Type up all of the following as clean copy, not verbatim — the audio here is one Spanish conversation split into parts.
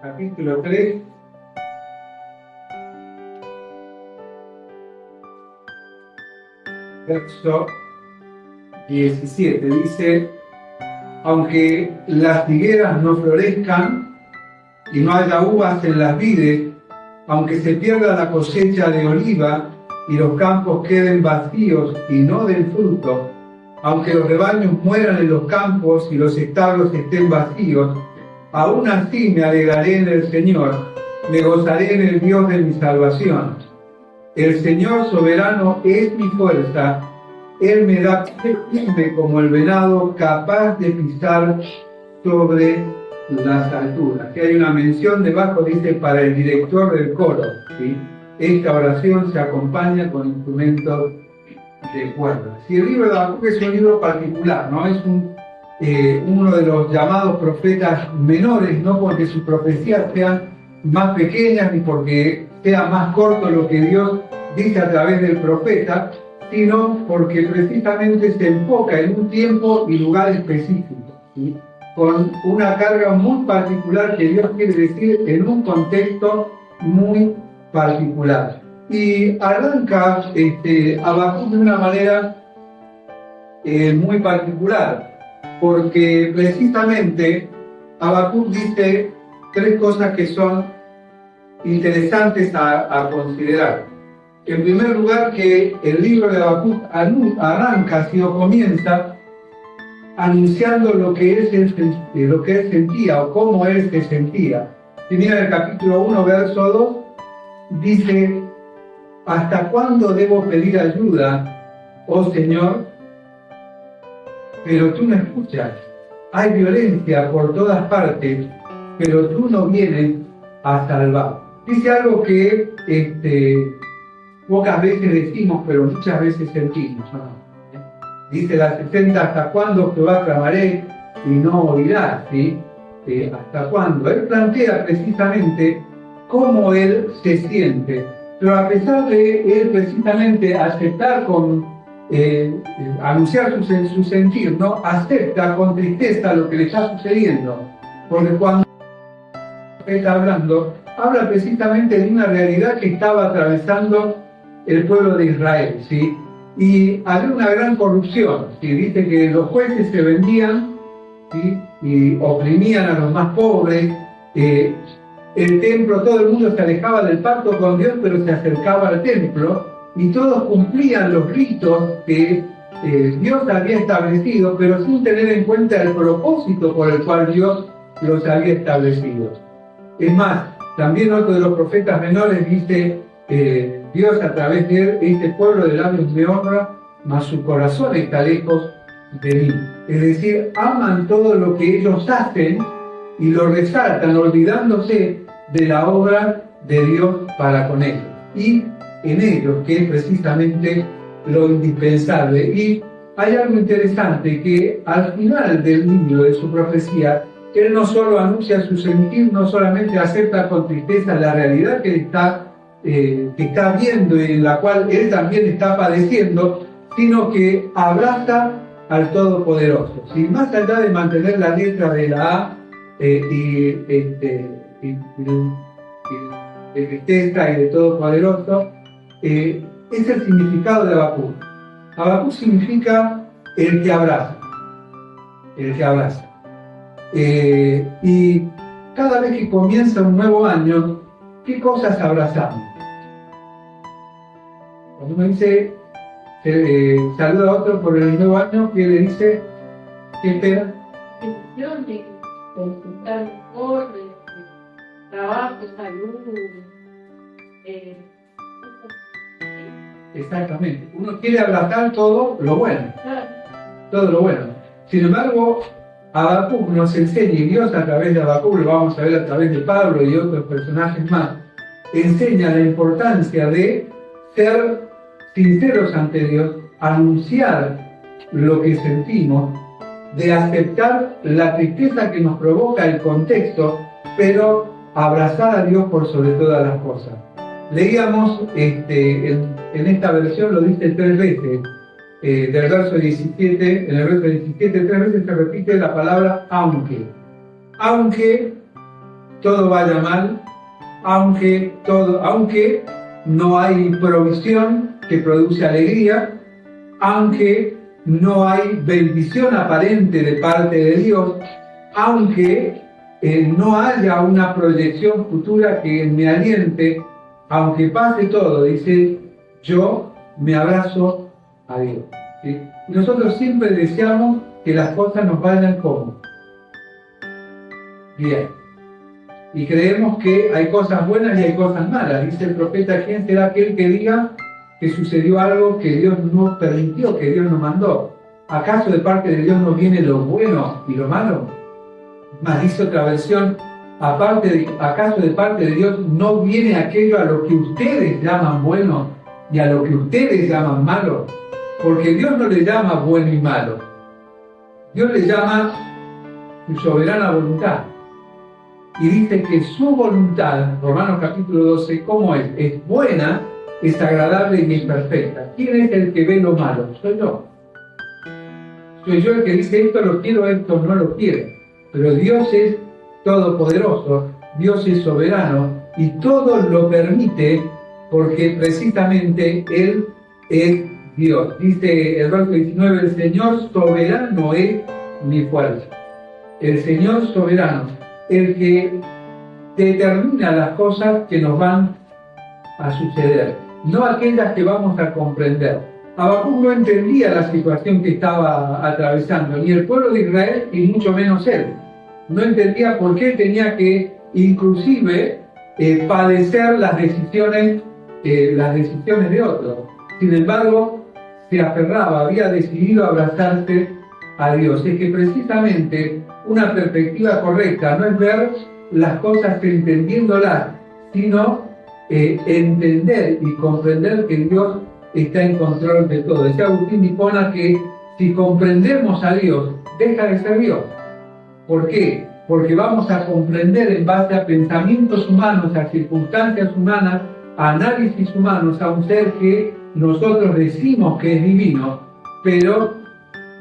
capítulo 3. Verso 17 dice: aunque las higueras no florezcan y no haya uvas en las vides, aunque se pierda la cosecha de oliva y los campos queden vacíos y no den fruto, aunque los rebaños mueran en los campos y los establos estén vacíos, aún así me alegraré en el Señor, me gozaré en el Dios de mi salvación. El Señor soberano es mi fuerza, Él me da pie firme como el venado, capaz de pisar sobre las alturas. Aquí hay una mención debajo, dice, para el director del coro, ¿sí? Esta oración se acompaña con instrumentos de cuerda. Si el libro de Habacuc es un libro particular, ¿no? Es uno de los llamados profetas menores, no porque sus profecías sean más pequeñas ni porque sea más corto lo que Dios dice a través del profeta, sino porque precisamente se enfoca en un tiempo y lugar específico, ¿sí? Con una carga muy particular que Dios quiere decir en un contexto muy particular. Y arranca Habacuc de una manera muy particular, porque precisamente Habacuc dice tres cosas que son interesantes a considerar. En primer lugar, que el libro de Habacuc arranca, así o comienza, anunciando lo que él sentía o cómo él se sentía. Si mira el capítulo 1, verso 2, dice: ¿hasta cuándo debo pedir ayuda, oh Señor? Pero tú no escuchas. Hay violencia por todas partes, pero tú no vienes a salvar. Dice algo que pocas veces decimos, pero muchas veces sentimos, ¿no? Dice la 60: ¿hasta cuándo, Jehová, clamaré y no oirás? ¿Sí? ¿Hasta cuándo? Él plantea precisamente cómo él se siente, pero a pesar de él precisamente aceptar anunciar su sentir, ¿no? Acepta con tristeza lo que le está sucediendo, porque cuando está hablando, habla precisamente de una realidad que estaba atravesando el pueblo de Israel, ¿sí? Y había una gran corrupción, ¿sí? Dice que los jueces se vendían, ¿sí? Y oprimían a los más pobres. El templo, todo el mundo se alejaba del pacto con Dios, pero se acercaba al templo, y todos cumplían los ritos que Dios había establecido, pero sin tener en cuenta el propósito por el cual Dios los había establecido. Es más, también otro de los profetas menores dice: Dios a través de él, este pueblo de labios me honra, mas su corazón está lejos de mí. Es decir, aman todo lo que ellos hacen y lo resaltan, olvidándose de la obra de Dios para con ellos. Y en ellos, que es precisamente lo indispensable. Y hay algo interesante, que al final del libro de su profecía, él no solo anuncia su sentir, no solamente acepta con tristeza la realidad que está viendo y en la cual él también está padeciendo, sino que abraza al Todopoderoso. Si más allá de mantener la letra de la A de tristeza y de Todopoderoso, es el significado de Habacuc. Habacuc significa el que abraza, el que abraza. Y cada vez que comienza un nuevo año, ¿qué cosas abrazamos? Cuando uno dice, saluda a otro por el nuevo año, ¿qué le dice? ¿Qué espera? De consultar mejor, de trabajo, salud. Exactamente. Uno quiere abrazar todo lo bueno. Claro. Todo lo bueno. Sin embargo, Habacuc nos enseña, y Dios a través de Habacuc, lo vamos a ver a través de Pablo y otros personajes más, enseña la importancia de ser sinceros ante Dios, anunciar lo que sentimos, de aceptar la tristeza que nos provoca el contexto, pero abrazar a Dios por sobre todas las cosas. Leíamos en esta versión, lo dice 3 veces, del verso 17, en el verso 17 3 veces se repite la palabra aunque. Aunque todo vaya mal, aunque no hay provisión que produce alegría, aunque no hay bendición aparente de parte de Dios, aunque no haya una proyección futura que me aliente, aunque pase todo, dice, yo me abrazo a Dios. ¿Sí? Y nosotros siempre deseamos que las cosas nos vayan como bien. Y creemos que hay cosas buenas y hay cosas malas. Dice el profeta, ¿quién será aquel que diga que sucedió algo que Dios no permitió, que Dios no mandó? ¿Acaso de parte de Dios no viene lo bueno y lo malo? Más dice otra versión, ¿acaso de parte de Dios no viene aquello a lo que ustedes llaman bueno y a lo que ustedes llaman malo? Porque Dios no le llama bueno y malo. Dios le llama su soberana voluntad. Y dice que su voluntad, Romanos capítulo 12, ¿cómo es? Es buena, es agradable y es perfecta. ¿Quién es el que ve lo malo? Soy yo. Soy yo el que dice esto lo quiero, esto no lo quiero. Pero Dios es todopoderoso, Dios es soberano y todo lo permite porque precisamente Él es Dios. Dice el verso 19, el Señor soberano es mi fuerza. El Señor soberano, el que determina las cosas que nos van a suceder, no aquellas que vamos a comprender. Habacuc no entendía la situación que estaba atravesando, ni el pueblo de Israel, y mucho menos él. No entendía por qué tenía que, inclusive, padecer las decisiones de otros. Sin embargo, se aferraba, había decidido abrazarse a Dios. Es que precisamente una perspectiva correcta no es ver las cosas entendiéndolas, sino entender y comprender que Dios está en control de todo. Decía Agustín de Hipona que si comprendemos a Dios, deja de ser Dios. ¿Por qué? Porque vamos a comprender en base a pensamientos humanos, a circunstancias humanas, a análisis humanos, a un ser que nosotros decimos que es divino, pero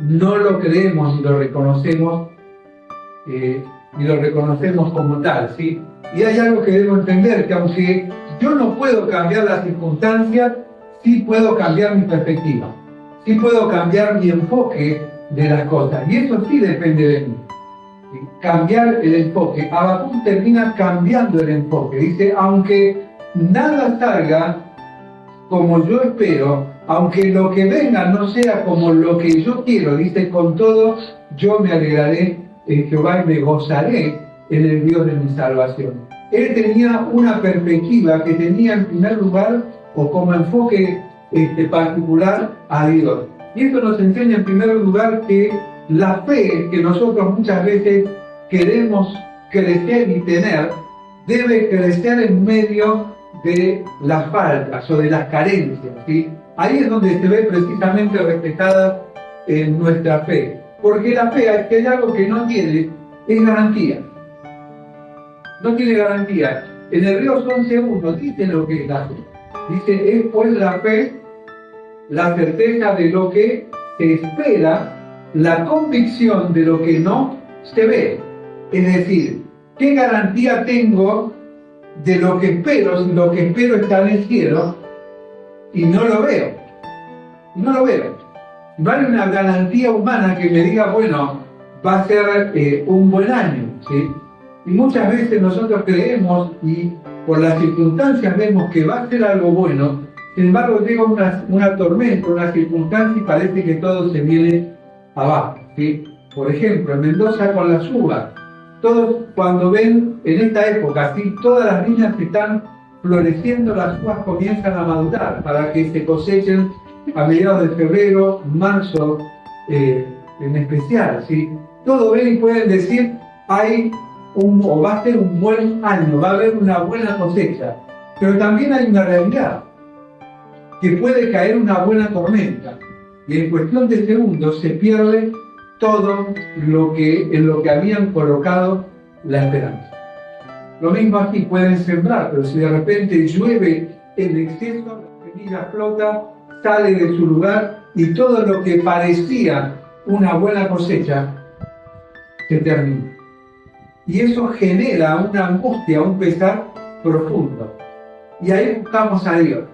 no lo creemos ni lo reconocemos como tal, ¿sí? Y hay algo que debo entender, que aunque yo no puedo cambiar las circunstancias, sí puedo cambiar mi perspectiva, sí puedo cambiar mi enfoque de las cosas, y eso sí depende de mí. ¿Sí? Cambiar el enfoque. Habacuc termina cambiando el enfoque. Dice, aunque nada salga como yo espero, aunque lo que venga no sea como lo que yo quiero, dice, con todo yo me alegraré en Jehová y me gozaré en el Dios de mi salvación. Él tenía una perspectiva que tenía en primer lugar o como enfoque particular a Dios. Y esto nos enseña en primer lugar que la fe que nosotros muchas veces queremos crecer y tener debe crecer en medio de las faltas o de las carencias, ¿sí? Ahí es donde se ve precisamente reflejada en nuestra fe. Porque la fe, que hay algo que no tiene, es garantía. No tiene garantía. En Hebreos 11:1 dice lo que es la fe. Dice, es pues la fe, la certeza de lo que se espera, la convicción de lo que no se ve. Es decir, ¿qué garantía tengo de lo que espero si lo que espero está en el cielo y no lo veo? No lo veo. No hay una garantía humana que me diga, bueno, va a ser un buen año, ¿sí? Y muchas veces nosotros creemos y por las circunstancias vemos que va a ser algo bueno, sin embargo llega una tormenta, una circunstancia y parece que todo se viene abajo, ¿sí? Por ejemplo, en Mendoza con las uvas, todos cuando ven en esta época, ¿sí? Todas las viñas que están floreciendo, las uvas comienzan a madurar para que se cosechen a mediados de febrero, marzo en especial, ¿sí? Todo ven y pueden decir, va a ser un buen año, va a haber una buena cosecha. Pero también hay una realidad, que puede caer una buena tormenta y en cuestión de segundos se pierde todo en lo que habían colocado la esperanza. Lo mismo aquí, pueden sembrar, pero si de repente llueve en exceso, la semilla flota, sale de su lugar y todo lo que parecía una buena cosecha se termina. Y eso genera una angustia, un pesar profundo. Y ahí buscamos a Dios.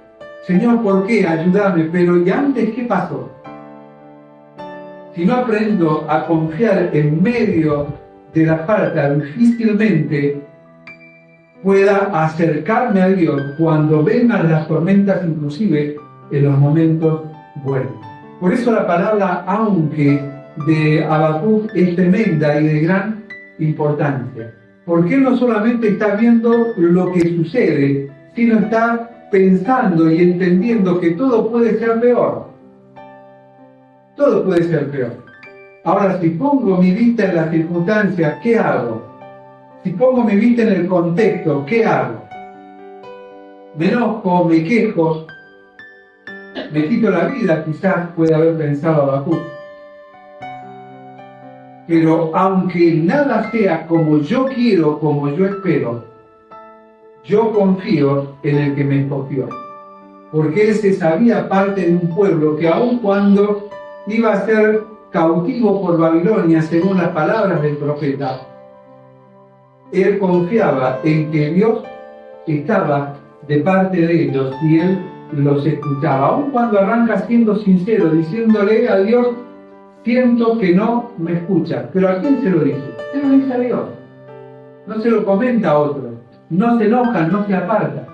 Señor, ¿por qué? Ayúdame. Pero ¿y antes qué pasó? Si no aprendo a confiar en medio de la falta, difícilmente pueda acercarme a Dios cuando vengan las tormentas, inclusive en los momentos buenos. Por eso la palabra aunque de Habacuc es tremenda y de gran importancia, porque él no solamente está viendo lo que sucede, sino está pensando y entendiendo que todo puede ser peor. Todo puede ser peor. Ahora, si pongo mi vista en las circunstancias, ¿qué hago? Si pongo mi vista en el contexto, ¿qué hago? Me enojo, me quejo, me quito la vida, quizás puede haber pensado Habacuc. Pero aunque nada sea como yo quiero, como yo espero, yo confío en el que me escogió. Porque él se sabía parte de un pueblo que aun cuando iba a ser cautivo por Babilonia, según las palabras del profeta, él confiaba en que Dios estaba de parte de ellos y él los escuchaba. Aun cuando arranca siendo sincero, diciéndole a Dios, siento que no me escucha. ¿Pero a quién se lo dice? Se lo dice a Dios. No se lo comenta a otro. No se enoja, no se aparta.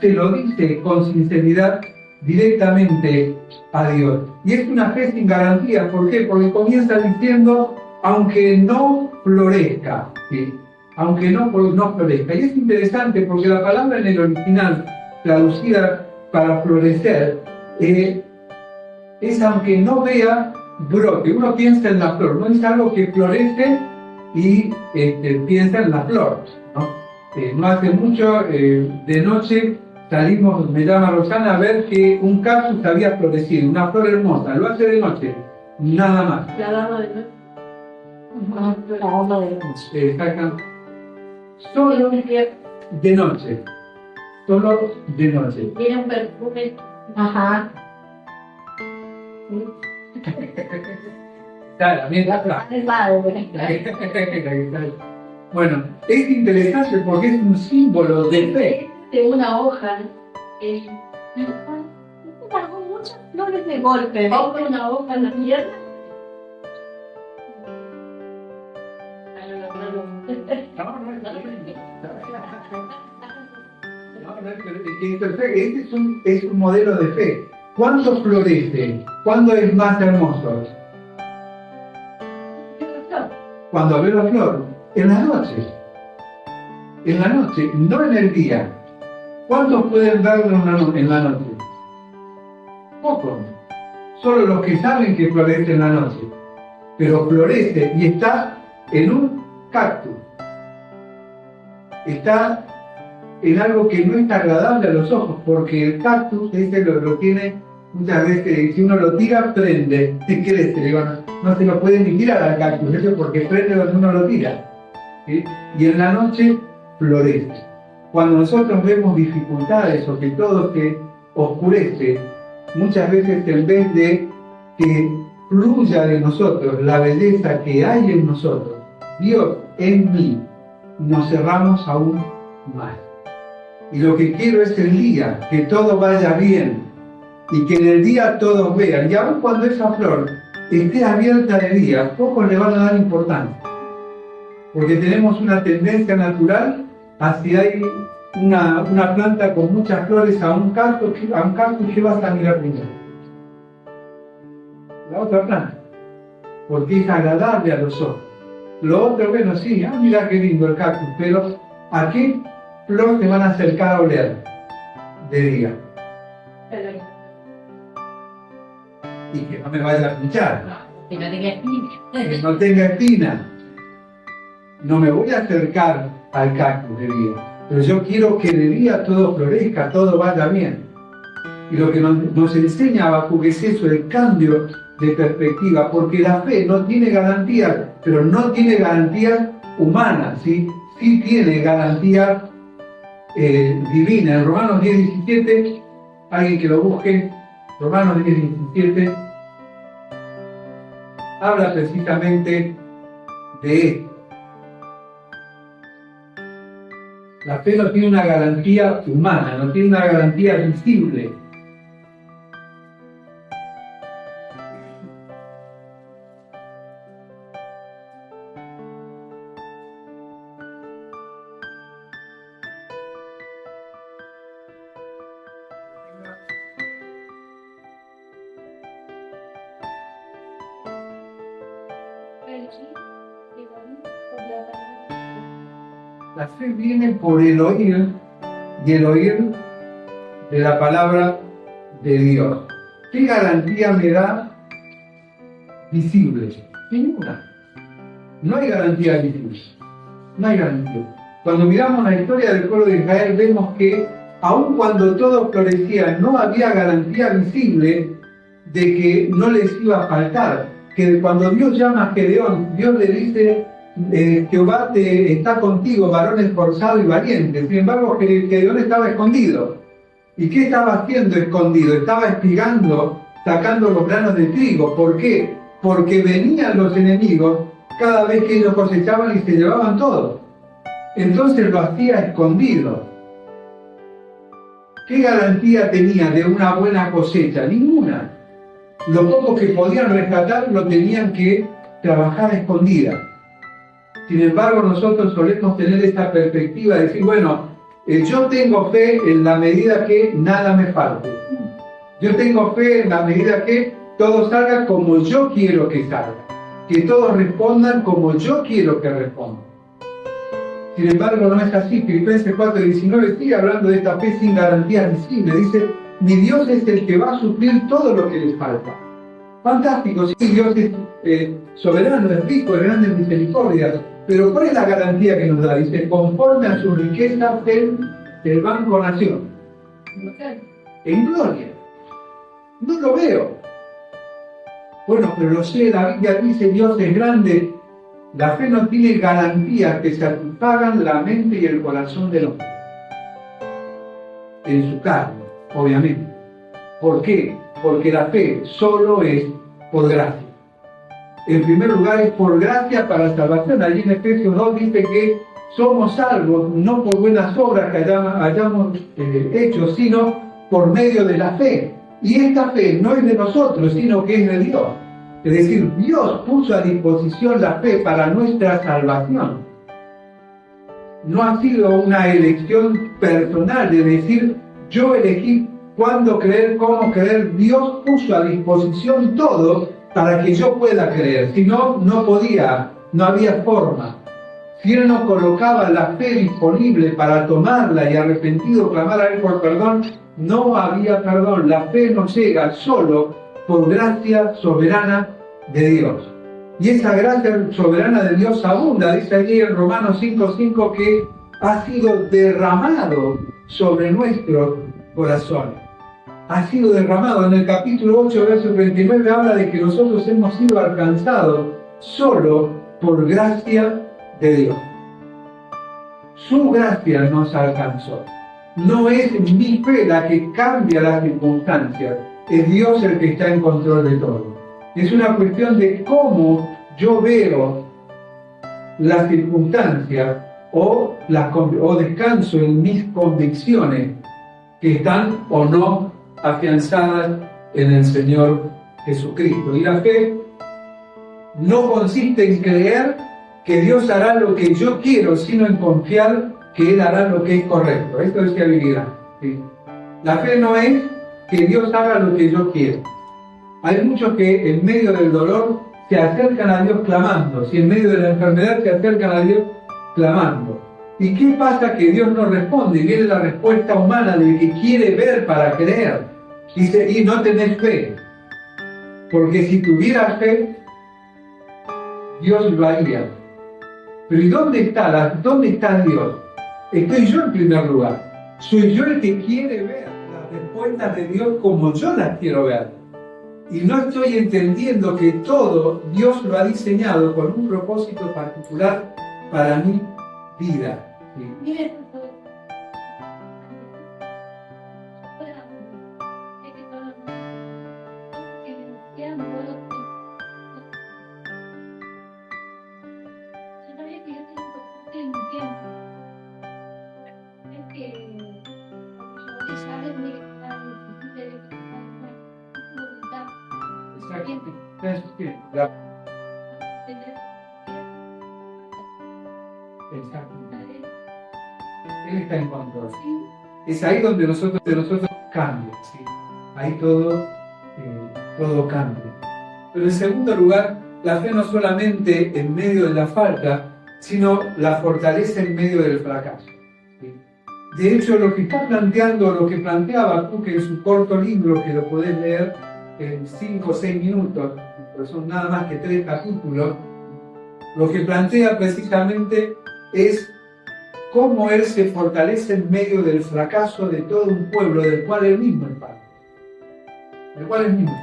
Se lo dice con sinceridad directamente a Dios. Y es una fe sin garantía. ¿Por qué? Porque comienza diciendo, aunque no florezca, ¿sí? Aunque no florezca. Y es interesante porque la palabra en el original, traducida para florecer, es aunque no vea brote. Uno piensa en la flor, no es algo que florece y piensa en la flor, ¿no? No hace mucho, de noche, salimos, me llama Rosana, a ver que un cactus había florecido, una flor hermosa. Lo hace de noche, nada más. La dama de noche. La dama de noche. Solo de noche. Solo de noche. Tiene un perfume. Ajá. Claro, mira, bueno, es interesante porque es un símbolo de fe. De una hoja. Largó muchas flores de golpe. Pongo una hoja en la tierra. Este es un modelo de fe. ¿Cuándo florece? ¿Cuándo es más hermoso? Cuando ve la flor, en la noche. En la noche, no en el día. ¿Cuántos pueden verlo en la noche? Pocos. Solo los que saben que florece en la noche. Pero florece y está en un cactus. Está en algo que no es agradable a los ojos, porque el cactus ese lo tiene muchas veces, si uno lo tira, prende, crece. Digo, no se lo puede ni tirar al cactus, eso porque prende donde uno lo tira. ¿Sí? Y en la noche florece. Cuando nosotros vemos dificultades o que todo se oscurece, muchas veces en vez de que fluya de nosotros la belleza que hay en nosotros, Dios en mí, nos cerramos aún más. Y lo que quiero es el día, que todo vaya bien y que en el día todos vean. Y aun cuando esa flor esté abierta de día, pocos le van a dar importancia. Porque tenemos una tendencia natural hacia hay una planta con muchas flores, a un cactus que vas a mirar primero. La otra planta, porque es agradable a los ojos. Lo otro, bueno, sí, mira qué lindo el cactus, pero ¿a qué flor te van a acercar a oler de día? Y que no me vaya a pinchar. Que no tenga espina. Que no tenga espina. No me voy a acercar al cactus de día, pero yo quiero que de día todo florezca, todo vaya bien. Y lo que nos enseña Habacuc es eso, el cambio de perspectiva, porque la fe no tiene garantías, pero no tiene garantías humanas, ¿sí? Sí tiene garantías divinas. En Romanos 10:17, alguien que lo busque, Romanos 10:17, habla precisamente de esto. La fe no tiene una garantía humana, no tiene una garantía visible. La fe viene por el oír y el oír de la palabra de Dios. ¿Qué garantía me da visible? Ninguna. No hay garantía visible. No hay garantía. Cuando miramos la historia del pueblo de Israel, vemos que aun cuando todo florecía, no había garantía visible de que no les iba a faltar. Que cuando Dios llama a Gedeón, Dios le dice: Jehová está contigo, varón esforzado y valiente. Sin embargo, Gedeón estaba escondido. ¿Y qué estaba haciendo escondido? Estaba espigando, sacando los granos de trigo. ¿Por qué? Porque venían los enemigos cada vez que ellos cosechaban y se llevaban todo. Entonces lo hacía escondido. ¿Qué garantía tenía de una buena cosecha? Ninguna. Lo poco que podían rescatar lo tenían que trabajar a escondida. Sin embargo, nosotros solemos tener esta perspectiva de decir: bueno, yo tengo fe en la medida que nada me falte. Yo tengo fe en la medida que todo salga como yo quiero que salga. Que todos respondan como yo quiero que respondan. Sin embargo, no es así. Filipenses 4:19 sigue hablando de esta fe sin garantía visible. Dice: mi Dios es el que va a suplir todo lo que les falta. Fantástico, sí, Dios es soberano, es rico, es grande en misericordia. Pero ¿cuál es la garantía que nos da? Dice: conforme a su riqueza del Banco Nación. En gloria. No lo veo. Bueno, pero lo sé, la Biblia dice: Dios es grande. La fe no tiene garantías que satisfagan la mente y el corazón del hombre. En su carne, obviamente. ¿Por qué? Porque la fe solo es por gracia. En primer lugar, es por gracia para salvación. Allí en Efesios 2 dice que somos salvos no por buenas obras que hayamos hecho, sino por medio de la fe. Y esta fe no es de nosotros, sino que es de Dios. Es decir, Dios puso a disposición la fe para nuestra salvación. No ha sido una elección personal de decir: yo elegí cuándo creer, cómo creer. Dios puso a disposición todo para que yo pueda creer. Si no, no podía, no había forma. Si Él no colocaba la fe disponible para tomarla y arrepentido clamar a Él por perdón, no había perdón. La fe no llega solo por gracia soberana de Dios. Y esa gracia soberana de Dios abunda. Dice allí en Romanos 5:5 que ha sido derramado sobre nuestros corazones. Ha sido derramado. En el capítulo 8, verso 39, habla de que nosotros hemos sido alcanzados solo por gracia de Dios. Su gracia nos alcanzó. No es mi fe la que cambia las circunstancias, es Dios el que está en control de todo. Es una cuestión de cómo yo veo las circunstancias o descanso en mis convicciones que están o no afianzadas en el Señor Jesucristo. Y la fe no consiste en creer que Dios hará lo que yo quiero, sino en confiar que Él hará lo que es correcto. Esto es fiabilidad. ¿Sí? La fe no es que Dios haga lo que yo quiero. Hay muchos que en medio del dolor se acercan a Dios clamando, si en medio de la enfermedad se acercan a Dios clamando. ¿Y qué pasa? Que Dios no responde, y viene la respuesta humana del que quiere ver para creer. Dice: y no tenés fe. Porque si tuvieras fe, Dios lo haría. Pero ¿y dónde está Dios? Estoy yo en primer lugar. Soy yo el que quiere ver las respuestas de Dios como yo las quiero ver. Y no estoy entendiendo que todo Dios lo ha diseñado con un propósito particular para mi vida. ¿Sí? Él está en control. Es ahí donde nosotros cambia, ¿sí? Ahí todo cambia. Pero en segundo lugar, la fe no solamente en medio de la falta, sino la fortaleza en medio del fracaso. ¿Sí? De hecho, lo que está planteando, lo que planteaba Habacuc en su corto libro, que lo podés leer en 5 o 6 minutos, pero son nada más que 3 capítulos, lo que plantea precisamente es cómo él se fortalece en medio del fracaso de todo un pueblo del cual él mismo es parte. Del cual él mismo.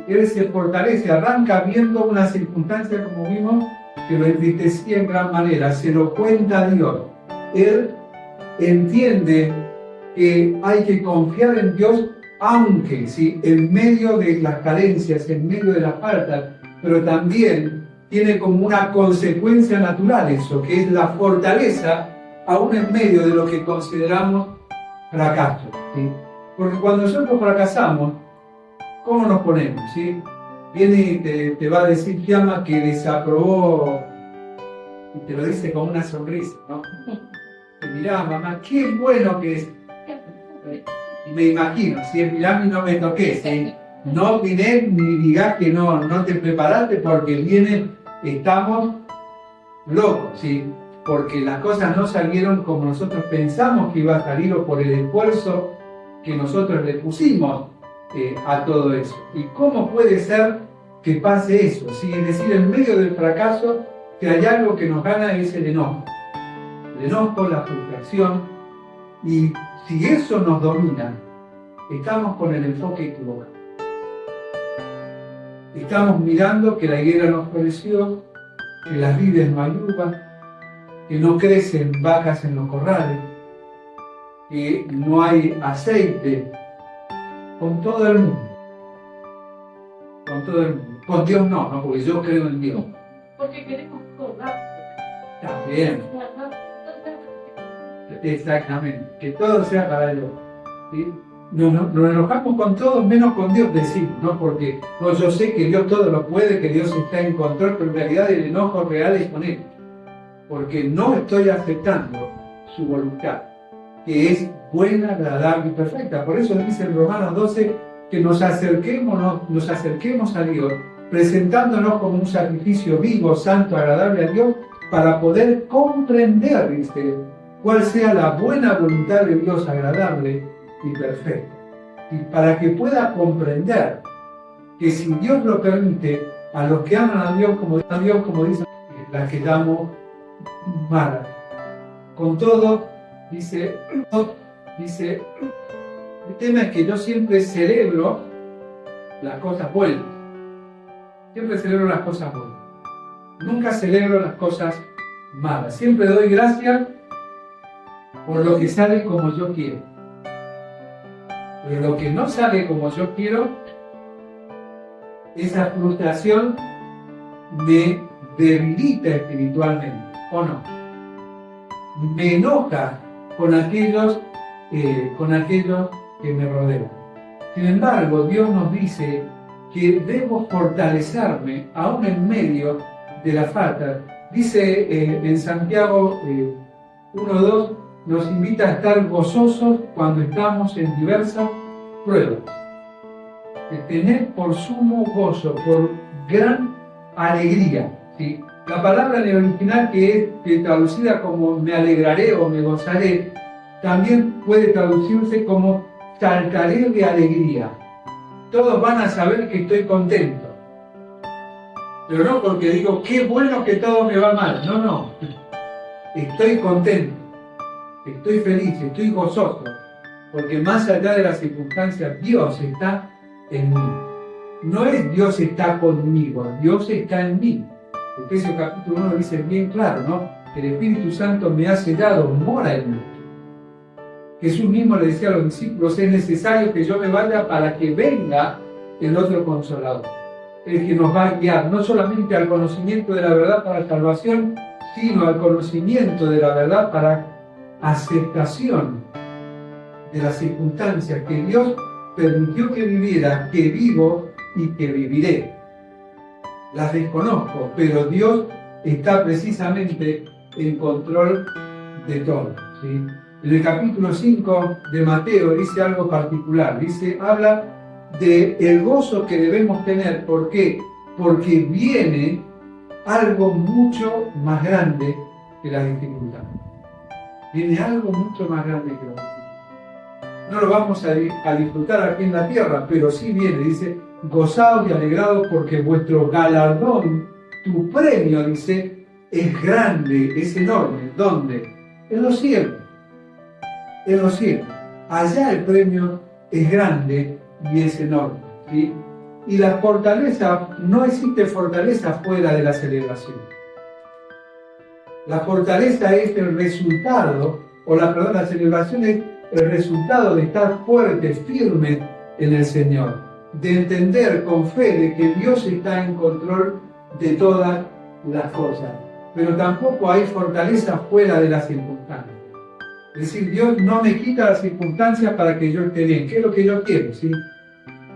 Él se fortalece, arranca viendo una circunstancia, como vimos, que lo entristecía en gran manera, se lo cuenta a Dios. Él entiende que hay que confiar en Dios, aunque ¿sí? En medio de las carencias, en medio de las faltas, pero también tiene como una consecuencia natural eso, que es la fortaleza, aún en medio de lo que consideramos fracaso. ¿Sí? Porque cuando nosotros fracasamos, ¿cómo nos ponemos? ¿Sí? Viene y te va a decir Fiamma que desaprobó, y te lo dice con una sonrisa, ¿no? Te mirá, mamá, qué bueno que es. Y me imagino, si es mirá y no me toques, ¿sí? No opiné ni digas que no te preparaste porque estamos locos, ¿sí? Porque las cosas no salieron como nosotros pensamos que iba a salir o por el esfuerzo que nosotros le pusimos a todo eso. ¿Y cómo puede ser que pase eso? ¿Sí? Es decir, en medio del fracaso, que hay algo que nos gana es el enojo. El enojo, la frustración. Y si eso nos domina, estamos con el enfoque equivocado. Estamos mirando que la higuera no floreció, que las vides no hay uvas, que no crecen vacas en los corrales, que no hay aceite, con todo el mundo. Con todo el mundo. Con Dios no, porque yo creo en Dios. Porque queremos cobrar. Está bien. Exactamente. Que todo sea para Dios. ¿Sí? Nos enojamos con todos menos con Dios, decimos, ¿no? Porque yo sé que Dios todo lo puede, que Dios está en control, pero en realidad el enojo real es con Él. Porque no estoy aceptando su voluntad, que es buena, agradable y perfecta. Por eso dice en Romanos 12 que nos acerquemos a Dios, presentándonos como un sacrificio vivo, santo, agradable a Dios, para poder comprender, dice, cuál sea la buena voluntad de Dios, agradable y perfecta. Y para que pueda comprender que si Dios lo permite, a los que aman a Dios, como dice, las que llamo malas. Con todo, dice, el tema es que yo siempre celebro las cosas buenas. Siempre celebro las cosas buenas. Nunca celebro las cosas malas. Siempre doy gracias por lo que sale como yo quiero. Pero lo que no sale como yo quiero, esa frustración me debilita espiritualmente, ¿o no? Me enoja con aquellos que me rodean. Sin embargo, Dios nos dice que debo fortalecerme aún en medio de la falta. Dice en Santiago 1:2, nos invita a estar gozosos cuando estamos en diversas pruebas. De tener por sumo gozo, por gran alegría. ¿Sí? La palabra en el original que es traducida como me alegraré o me gozaré, también puede traducirse como saltaré de alegría. Todos van a saber que estoy contento. Pero no porque digo, qué bueno que todo me va mal. No. Estoy contento. Estoy feliz, estoy gozoso. Porque más allá de las circunstancias, Dios está en mí. No es Dios está conmigo, Dios está en mí. Efesios capítulo 1 dice bien claro, ¿no? El Espíritu Santo me ha sellado, mora en mí. Jesús mismo le decía a los discípulos, es necesario que yo me vaya para que venga el otro Consolador. El que nos va a guiar no solamente al conocimiento de la verdad para salvación, sino al conocimiento de la verdad para aceptación de las circunstancias que Dios permitió que viviera, que vivo y que viviré. Las desconozco, pero Dios está precisamente en control de todo, ¿sí? En el capítulo 5 de Mateo dice algo particular, habla del gozo que debemos tener. ¿Por qué? Porque viene algo mucho más grande que las dificultades. Viene algo mucho más grande que las dificultades. No lo vamos a disfrutar aquí en la tierra, pero sí viene, dice, gozaos y alegrados porque vuestro galardón, tu premio, dice, es grande, es enorme. ¿Dónde? En los cielos. En los cielos. Allá el premio es grande y es enorme, ¿sí? Y la fortaleza, no existe fortaleza fuera de la celebración. La fortaleza es el resultado, la celebración es el resultado de estar fuertes, firmes en el Señor, de entender con fe de que Dios está en control de todas las cosas. Pero tampoco hay fortaleza fuera de las circunstancias. Es decir, Dios no me quita las circunstancias para que yo esté bien, que es lo que yo quiero, ¿sí?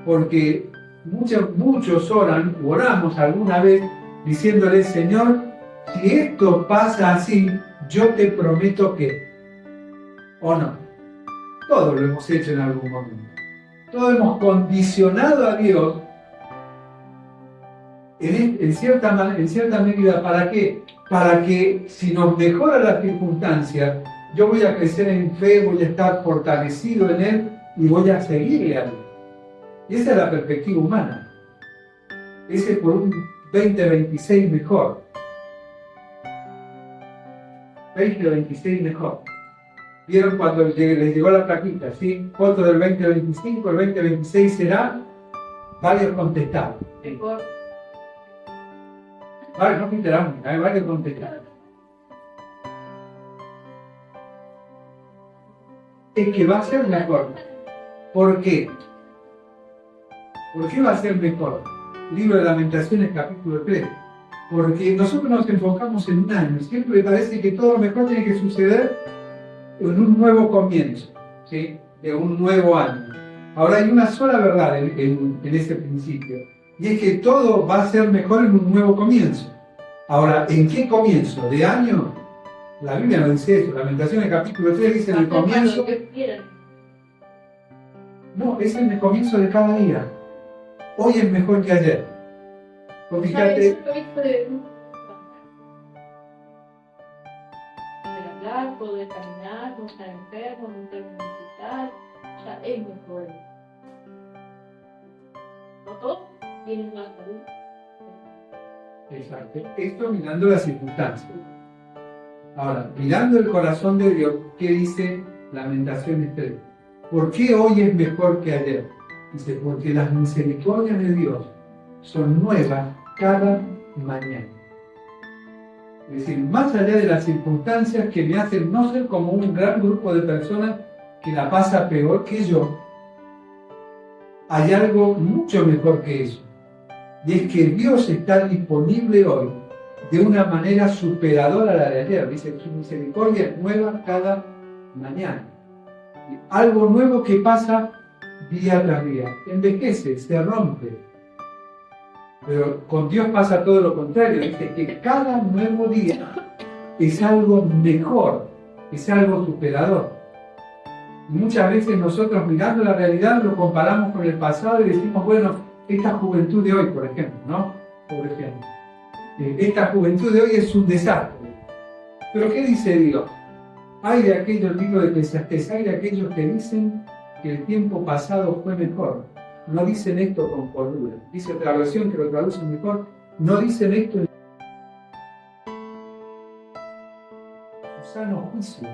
Porque muchos oramos alguna vez diciéndole, Señor, si esto pasa así, yo te prometo que, o no. Todos lo hemos hecho en algún momento. Todos hemos condicionado a Dios en cierta medida. ¿Para qué? Para que si nos mejoran las circunstancias, yo voy a crecer en fe, voy a estar fortalecido en Él y voy a seguirle a Él. Y esa es la perspectiva humana. Ese por un 2026 mejor. 2026 mejor. ¿Vieron cuando les llegó la plaquita? ¿Sí? Foto del 2025, el 2026 será varios contestados. Mejor. Varios, no pintarán, hay varios contestados. Es que va a ser mejor. ¿Por qué? ¿Por qué va a ser mejor? Libro de Lamentaciones, capítulo 3. Porque nosotros nos enfocamos en un año. Siempre parece que todo lo mejor tiene que suceder en un nuevo comienzo, ¿sí? De un nuevo año. Ahora hay una sola verdad en ese principio, y es que todo va a ser mejor en un nuevo comienzo. Ahora, ¿en qué comienzo? ¿De año? La Biblia no dice eso. Lamentaciones capítulo 3 dice en el comienzo. No, es en el comienzo de cada día. Hoy es mejor que ayer. Pues fíjate. De hablar, poder caminar, no estar enfermo, no estar en un hospital, ya es mejor. No todos tienen más salud. Exacto. Esto mirando las circunstancias. Ahora, mirando el corazón de Dios, ¿qué dice Lamentaciones 3? ¿Por qué hoy es mejor que ayer? Dice, porque las misericordias de Dios son nuevas cada mañana. Es decir, más allá de las circunstancias que me hacen no ser como un gran grupo de personas que la pasa peor que yo, hay algo mucho mejor que eso. Y es que Dios está disponible hoy de una manera superadora a la de ayer. Dice, su misericordia es nueva cada mañana. Algo nuevo que pasa día tras día. Envejece, se rompe. Pero con Dios pasa todo lo contrario. Dice que cada nuevo día es algo mejor, es algo superador. Y muchas veces nosotros mirando la realidad lo comparamos con el pasado y decimos, bueno, esta juventud de hoy, por ejemplo, ¿no? Por ejemplo. Esta juventud de hoy es un desastre. Pero ¿qué dice Dios? Hay de aquellos, libros de Eclesiastés, hay de aquellos que dicen que el tiempo pasado fue mejor. No dicen esto con cordura. Dice otra versión que lo traduce mejor. No dicen esto en su sano juicio.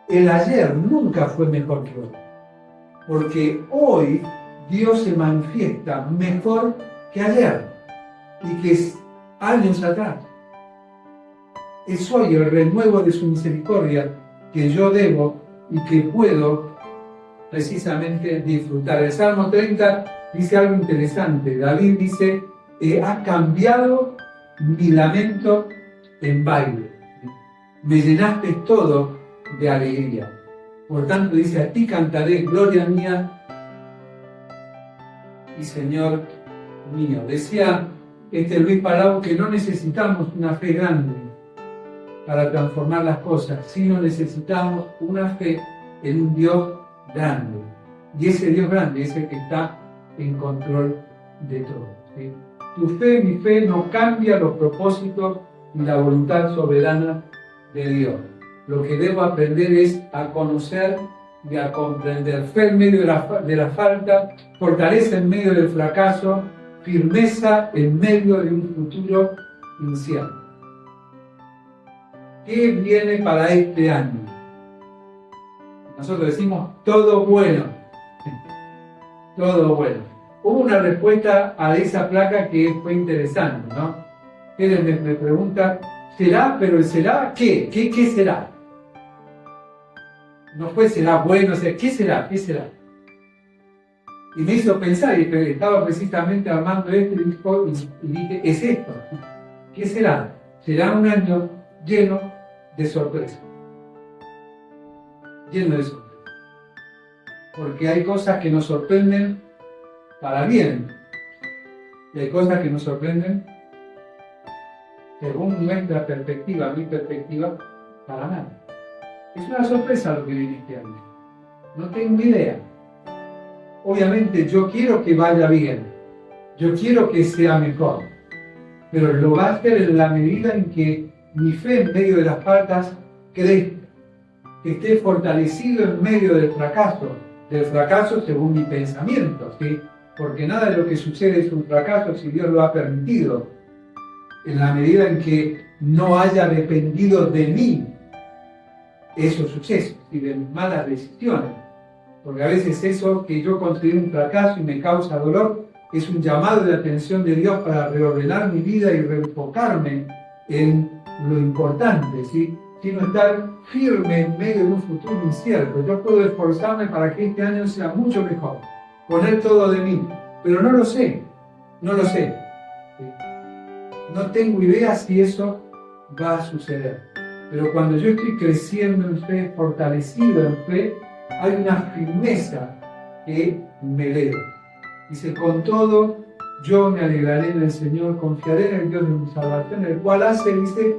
El ayer nunca fue mejor que hoy. Porque hoy Dios se manifiesta mejor que ayer. Y que es años atrás. Es hoy el renuevo de su misericordia que yo debo y que puedo precisamente disfrutar. El Salmo 30 dice algo interesante. David dice, ha cambiado mi lamento en baile. Me llenaste todo de alegría. Por tanto dice, a ti cantaré, gloria mía y Señor mío. Decía Luis Palau que no necesitamos una fe grande para transformar las cosas, sino necesitamos una fe en un Dios grande. Y ese Dios grande es el que está en control de todo, ¿sí? Tu fe, mi fe, no cambia los propósitos y la voluntad soberana de Dios. Lo que debo aprender es a conocer y a comprender. Fe en medio de la falta, fortaleza en medio del fracaso, firmeza en medio de un futuro incierto. ¿Qué viene para este año? Nosotros decimos todo bueno. Todo bueno. Hubo una respuesta a esa placa que fue interesante, ¿no? Él me pregunta, ¿será? Pero el será, ¿qué? ¿Qué será? No fue será bueno, ¿qué será? ¿Qué será? Y me hizo pensar, y estaba precisamente armando esto y dije, es esto. ¿Qué será? Será un año lleno de sorpresas. Lleno de sorpresas. Porque hay cosas que nos sorprenden para bien. Y hay cosas que nos sorprenden según nuestra perspectiva, mi perspectiva, para nada. Es una sorpresa lo que viene este año. No tengo idea. Obviamente yo quiero que vaya bien. Yo quiero que sea mejor. Pero lo va a hacer en la medida en que mi fe en medio de las faltas crezca. Que esté fortalecido en medio del fracaso según mi pensamiento, ¿sí? Porque nada de lo que sucede es un fracaso si Dios lo ha permitido, en la medida en que no haya dependido de mí esos sucesos y de mis malas decisiones. Porque a veces eso que yo considero un fracaso y me causa dolor es un llamado de atención de Dios para reordenar mi vida y reenfocarme en lo importante, ¿sí? Sino estar firme en medio de un futuro incierto. Yo puedo esforzarme para que este año sea mucho mejor, poner todo de mí, pero no lo sé, no lo sé. No tengo idea si eso va a suceder. Pero cuando yo estoy creciendo en fe, fortalecido en fe, hay una firmeza que me eleva. Dice, con todo, yo me alegraré en el Señor, confiaré en el Dios de mi salvación, el cual hace, dice,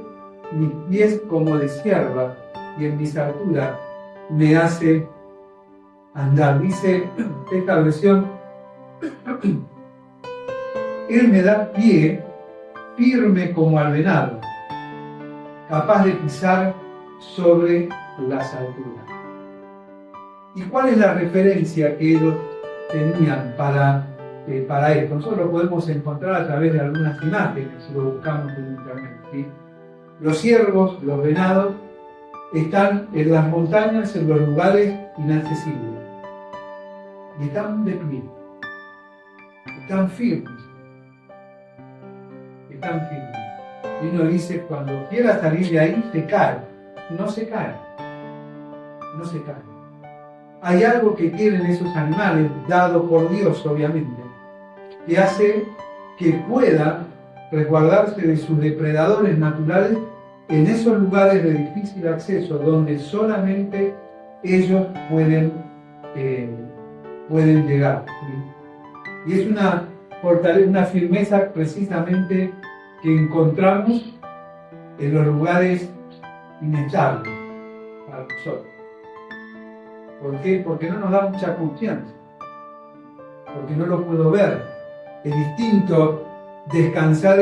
mis pies como de sierva, y en mis alturas me hace andar. Dice esta versión, Él me da pie firme como al venado, capaz de pisar sobre las alturas. ¿Y cuál es la referencia que ellos tenían para esto? Nosotros lo podemos encontrar a través de algunas imágenes, si lo buscamos en internet, ¿sí? Los ciervos, los venados, están en las montañas, en los lugares inaccesibles. Y están de pie. Están firmes. Están firmes. Y uno dice, cuando quiera salir de ahí, se cae. No se cae. No se cae. Hay algo que tienen esos animales, dado por Dios, obviamente, que hace que puedan resguardarse de sus depredadores naturales en esos lugares de difícil acceso, donde solamente ellos pueden llegar, ¿sí? Y es una firmeza precisamente que encontramos en los lugares inestables para nosotros. ¿Por qué? Porque no nos da mucha confianza, porque no lo puedo ver. Es distinto descansar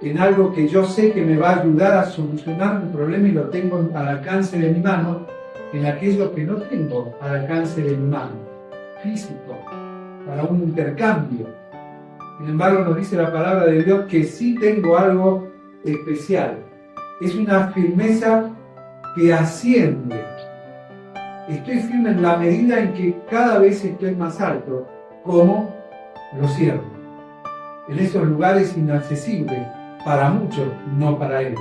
en algo que yo sé que me va a ayudar a solucionar un problema y lo tengo al alcance de mi mano, en aquello que no tengo al alcance de mi mano, físico, para un intercambio. Sin embargo, nos dice la palabra de Dios que sí tengo algo especial. Es una firmeza que asciende. Estoy firme en la medida en que cada vez estoy más alto, como los ciervos, en esos lugares inaccesibles, para muchos, no para él.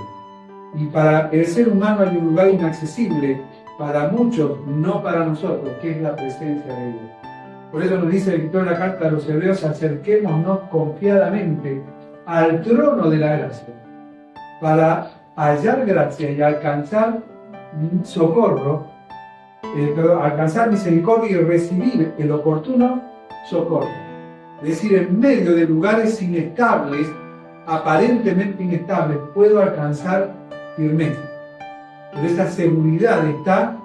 Y para el ser humano hay un lugar inaccesible, para muchos, no para nosotros, que es la presencia de Dios. Por eso nos dice el escritor de la carta a los Hebreos, acerquémonos confiadamente al trono de la gracia, para hallar gracia y alcanzar socorro, alcanzar misericordia y recibir el oportuno socorro. Es decir, en medio de lugares inestables, aparentemente inestables, puedo alcanzar firmeza. Pero esa seguridad está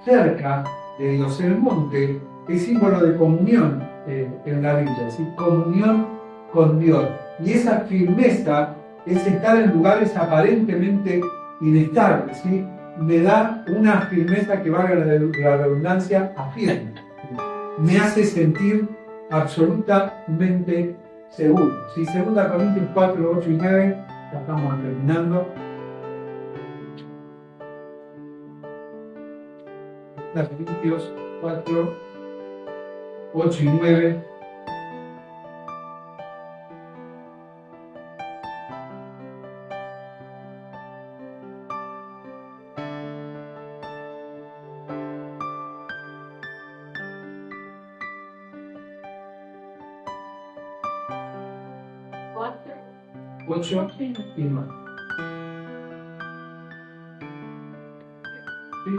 cerca de Dios. El monte es símbolo de comunión en la Biblia, es decir, comunión con Dios. Y esa firmeza es estar en lugares aparentemente inestables, ¿sí? Me da una firmeza que, valga la redundancia, afirma. Me hace sentir absolutamente seguro. ¿Sí? 2 Corintios 4, 8 y 9, ya estamos terminando. 2 Corintios 4, 8 y 9. Cuatro. 8 y 9. ¿Sí?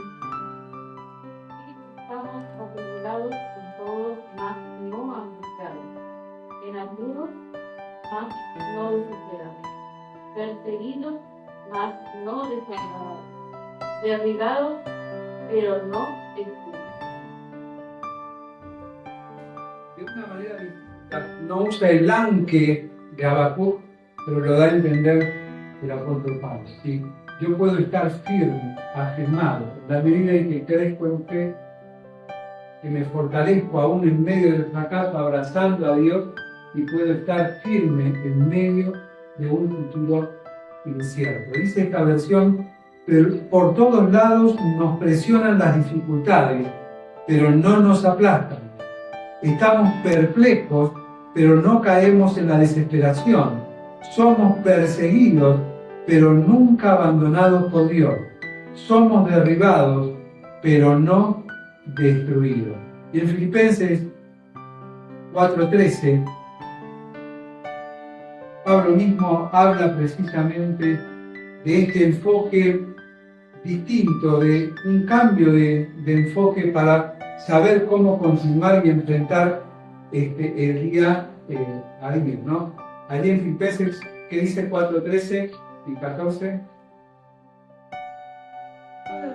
Estamos atribulados con todos, mas no angustiados. En apuros, mas no desesperados. Perseguidos, mas no desagradados. Derribados, pero no excluidos. De una manera distinta, no usa el aunque de Habacuc, pero lo da a entender el apóstol Pablo. ¿Sí? Yo puedo estar firme, afirmado, en la medida en que crezco en fe, que me fortalezco aún en medio del fracaso, abrazando a Dios, y puedo estar firme en medio de un futuro incierto. Dice esta versión: por todos lados nos presionan las dificultades, pero no nos aplastan. Estamos perplejos, pero no caemos en la desesperación. Somos perseguidos, pero nunca abandonados por Dios. Somos derribados, pero no destruidos. Y en Filipenses 4:13, Pablo mismo habla precisamente de este enfoque distinto, de un cambio de enfoque para saber cómo continuar y enfrentar el día a día, ¿no? Allí en Filipenses, que dice 4:13 y 14.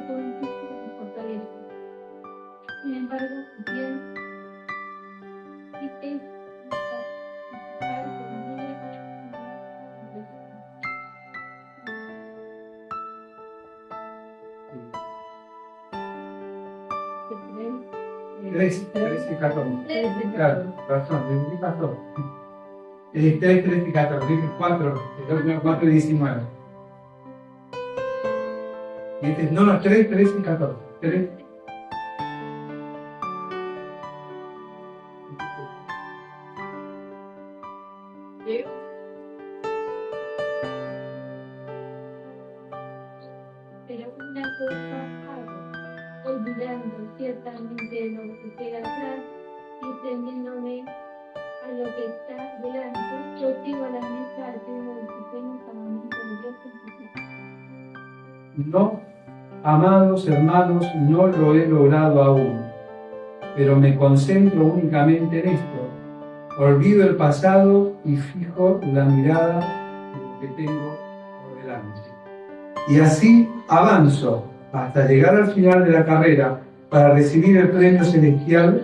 Todo difícil y fortaleza. Sin embargo, bien, y es Tres y 14. Claro, razón, 3 y 14. 3 y 14, 4, 4 y 19. Y no, 3 y 14. 3. Pero una cosa hago, olvidando ciertamente lo que queda atrás y tendiéndome a lo que está delante, yo sigo a la mesa al pie del supremo parlamento de Dios en su No, amados hermanos, no lo he logrado aún, pero me concentro únicamente en esto. Olvido el pasado y fijo la mirada en lo que tengo por delante. Y así avanzo hasta llegar al final de la carrera para recibir el premio celestial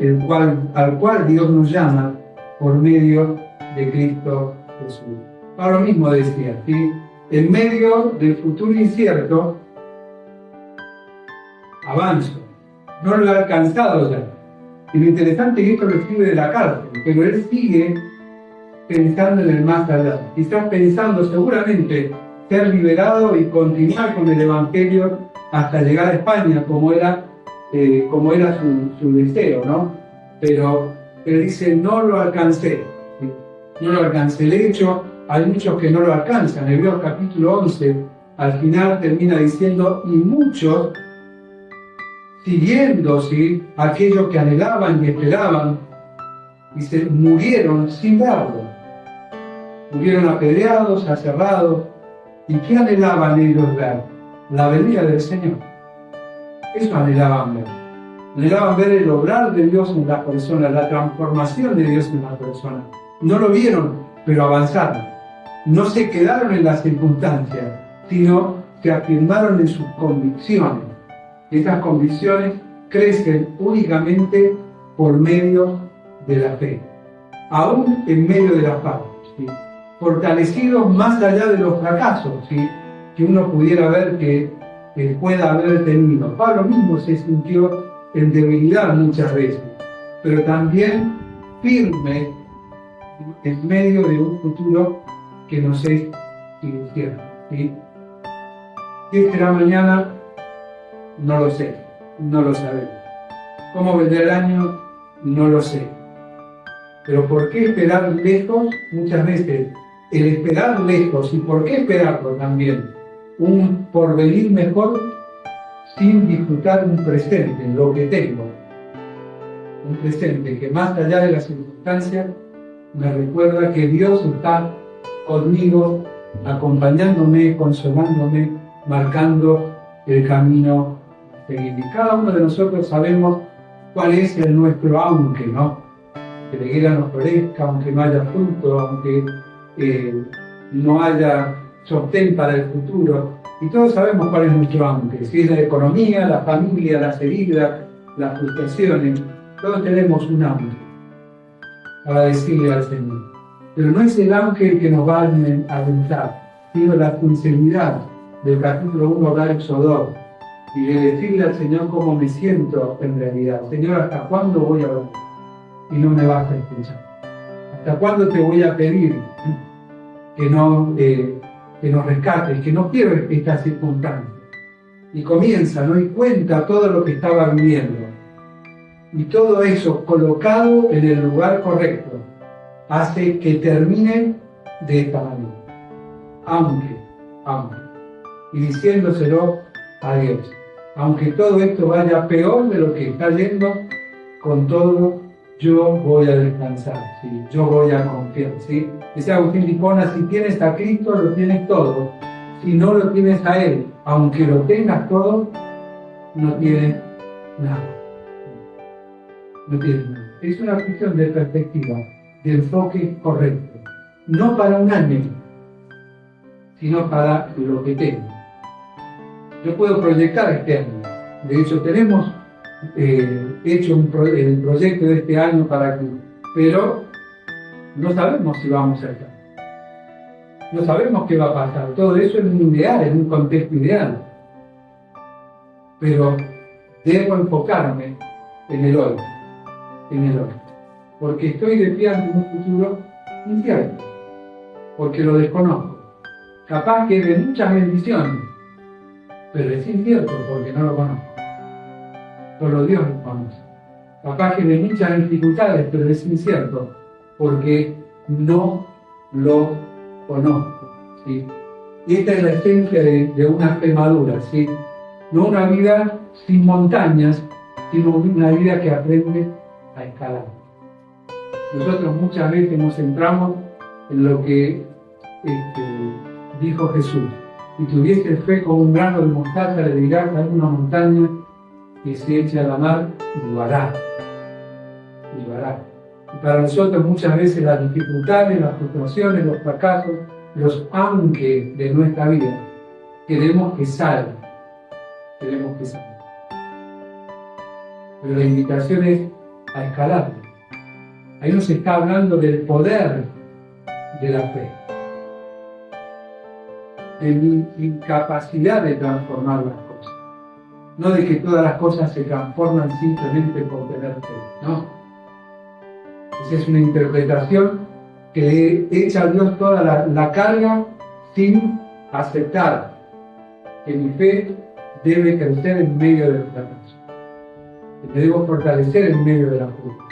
al cual Dios nos llama por medio de Cristo Jesús. Pablo mismo decía, ¿sí? En medio del futuro incierto, avanzo. No lo he alcanzado ya. Y lo interesante es que esto lo escribe de la cárcel, pero él sigue pensando en el más allá. Quizás pensando seguramente ser liberado y continuar con el Evangelio hasta llegar a España, como era su deseo, ¿no? Pero él dice, no lo alcancé. ¿Sí? No lo alcancé. De hecho, hay muchos que no lo alcanzan. Hebreos capítulo 11, al final termina diciendo, y muchos, siguiendo, ¿sí?, aquello que anhelaban y esperaban, dice, murieron sin verlo. Murieron apedreados, aserrados. ¿Y qué anhelaban ellos ver? La venida del Señor. Eso anhelaban ver. Anhelaban ver el obrar de Dios en las personas, la transformación de Dios en las personas. No lo vieron, pero avanzaron. No se quedaron en las circunstancias, sino que afirmaron en sus convicciones. Estas convicciones crecen únicamente por medio de la fe, aún en medio de la paz, ¿sí? Fortalecidos más allá de los fracasos, ¿sí? Que uno pudiera ver que pueda haber tenido. Pablo mismo se sintió en debilidad muchas veces, pero también firme en medio de un futuro que nos es incierto, ¿sí? ¿Qué será mañana? No lo sé, no lo sabemos. ¿Cómo vendrá el año? No lo sé. Pero ¿por qué esperar lejos? Muchas veces el esperar lejos, ¿y por qué esperarlo también? Un porvenir mejor sin disfrutar un presente, lo que tengo. Un presente que más allá de las circunstancias me recuerda que Dios está conmigo, acompañándome, consolándome, marcando el camino a seguir. Y cada uno de nosotros sabemos cuál es el nuestro aunque, ¿no? Que la higuera no florezca, aunque no haya fruto, aunque no haya sostén para el futuro. Y todos sabemos cuál es nuestro aunque. Si es la economía, la familia, las heridas, las frustraciones, todos tenemos un aunque para decirle al Señor. Pero no es el aunque el que nos va a alentar, sino la sinceridad del capítulo 1 verso 2, y de decirle al Señor cómo me siento en realidad. Señor, ¿hasta cuándo voy a hablar? Y no me vas a escuchar. ¿Hasta cuándo te voy a pedir que nos rescates, que no quiero esta circunstancia? Y comienza, ¿no? Y cuenta todo lo que estaba viviendo. Y todo eso colocado en el lugar correcto hace que termine de esta manera. Aunque. Y diciéndoselo a Dios. Aunque todo esto vaya peor de lo que está yendo, con todo yo voy a descansar, ¿sí? Yo voy a confiar, ¿sí? Dice Agustín de Hipona, si tienes a Cristo, lo tienes todo. Si no lo tienes a Él, aunque lo tengas todo, no tienes nada. No tienes nada. Es una cuestión de perspectiva, de enfoque correcto. No para un año, sino para lo que tengo. Yo puedo proyectar este año. De hecho, tenemos hecho el proyecto de este año para que, pero no sabemos si vamos a estar. No sabemos qué va a pasar. Todo eso es un ideal, es un contexto ideal. Pero debo enfocarme en el hoy. Porque estoy de pie ante un futuro incierto. Porque lo desconozco. Capaz que de muchas bendiciones, pero es incierto porque no lo conozco. Solo Dios lo conoce. Capaz que de muchas dificultades, pero es incierto porque no lo conozco, ¿sí? Y esta es la esencia de una fe madura, ¿sí? No una vida sin montañas, sino una vida que aprende a escalar. Nosotros muchas veces nos centramos en lo que dijo Jesús. Si tuviese fe como un grano de mostaza, le dirás a una montaña que se eche a la mar, y lo hará. Y para nosotros muchas veces las dificultades, las frustraciones, los fracasos, los aunque de nuestra vida, queremos que salgan. Pero la invitación es a escalar. Ahí nos está hablando del poder de la fe, de mi incapacidad de transformar las cosas, no de que todas las cosas se transforman simplemente por tener fe, ¿no? Esa es una interpretación que le echa a Dios toda la carga sin aceptar que mi fe debe crecer en medio del fracaso, que me debo fortalecer en medio de la prueba,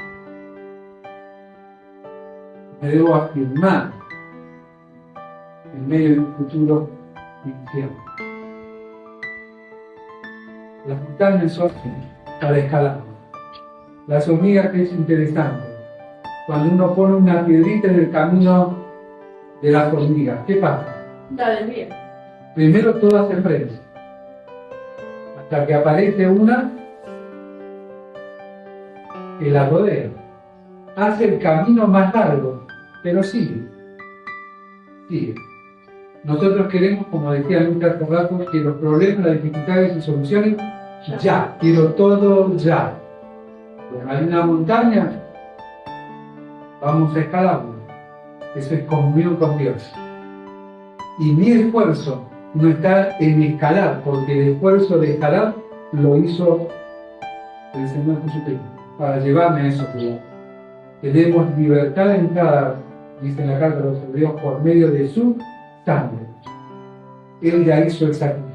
me debo afirmar en medio de un futuro incierto. Las montañas son para escalar. Las hormigas, que es interesante, cuando uno pone una piedrita en el camino de las hormigas, ¿qué pasa? La desvía. Primero todas se frenan, hasta que aparece una que la rodea. Hace el camino más largo, pero sigue. Sigue. Nosotros queremos, como decía Lucas hace rato, que los problemas, las dificultades y soluciones ya. Quiero todo ya. Bueno, hay una montaña, vamos a escalarla. Eso es comunión con Dios. Y mi esfuerzo no está en escalar, porque el esfuerzo de escalar lo hizo el Señor Jesucristo para llevarme a esos lugares. Tenemos libertad de entrada, dice en la carta de los Hebreos, por medio de su sangre. Él ya hizo el sacrificio.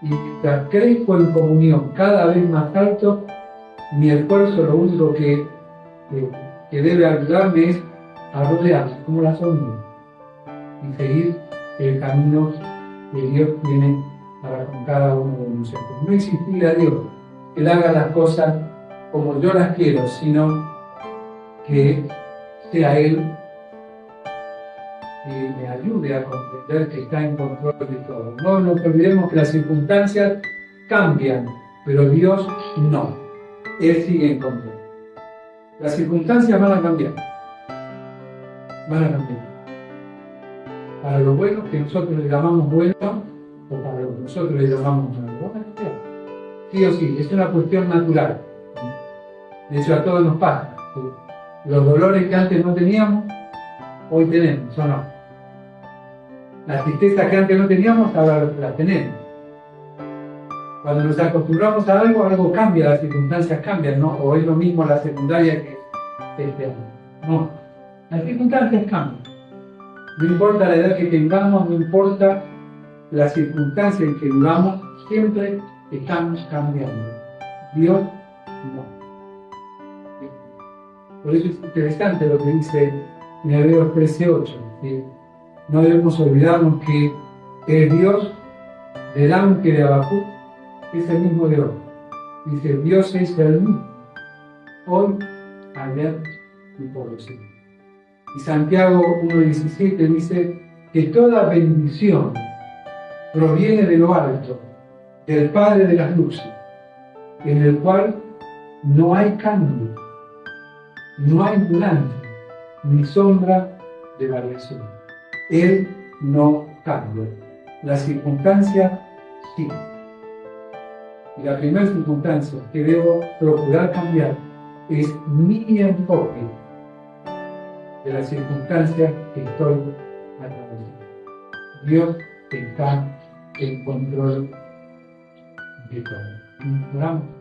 Y mientras crezco en comunión cada vez más alto, mi esfuerzo lo único que debe ayudarme es a rodearme como la sombra y seguir el camino que Dios tiene para con cada uno de nosotros. No exigirle a Dios que Él haga las cosas como yo las quiero, sino que sea Él que me ayude a comprender que está en control de todo. No nos olvidemos que las circunstancias cambian, pero Dios no. Él sigue en control. Las circunstancias van a cambiar. Van a cambiar. Para lo bueno que nosotros le llamamos bueno, o para lo que nosotros le llamamos malo. Van a cambiar. Sí o sí, es una cuestión natural. De hecho, a todos nos pasa. Los dolores que antes no teníamos, hoy tenemos, ¿o no? La tristeza que antes no teníamos, ahora la tenemos. Cuando nos acostumbramos a algo, algo cambia, las circunstancias cambian, ¿no? O es lo mismo la secundaria que este año. No, las circunstancias cambian. No importa la edad que tengamos, no importa la circunstancia en que vivamos, siempre estamos cambiando. Dios no. Por eso es interesante lo que dice en Hebreos 13:8. ¿Sí? No debemos olvidarnos que el Dios del ángel de Habacuc es el mismo de hoy. Dice, Dios es el mismo, hoy, ayer y por los siglos. Y Santiago 1:17 dice que toda bendición proviene de lo alto, del Padre de las luces, en el cual no hay cambio, no hay mudanza, ni sombra de variación. Él no cambia. Las circunstancias sí. Y la primera circunstancia que debo procurar cambiar es mi enfoque de las circunstancias que estoy atravesando. Dios está en control de todo. Oramos.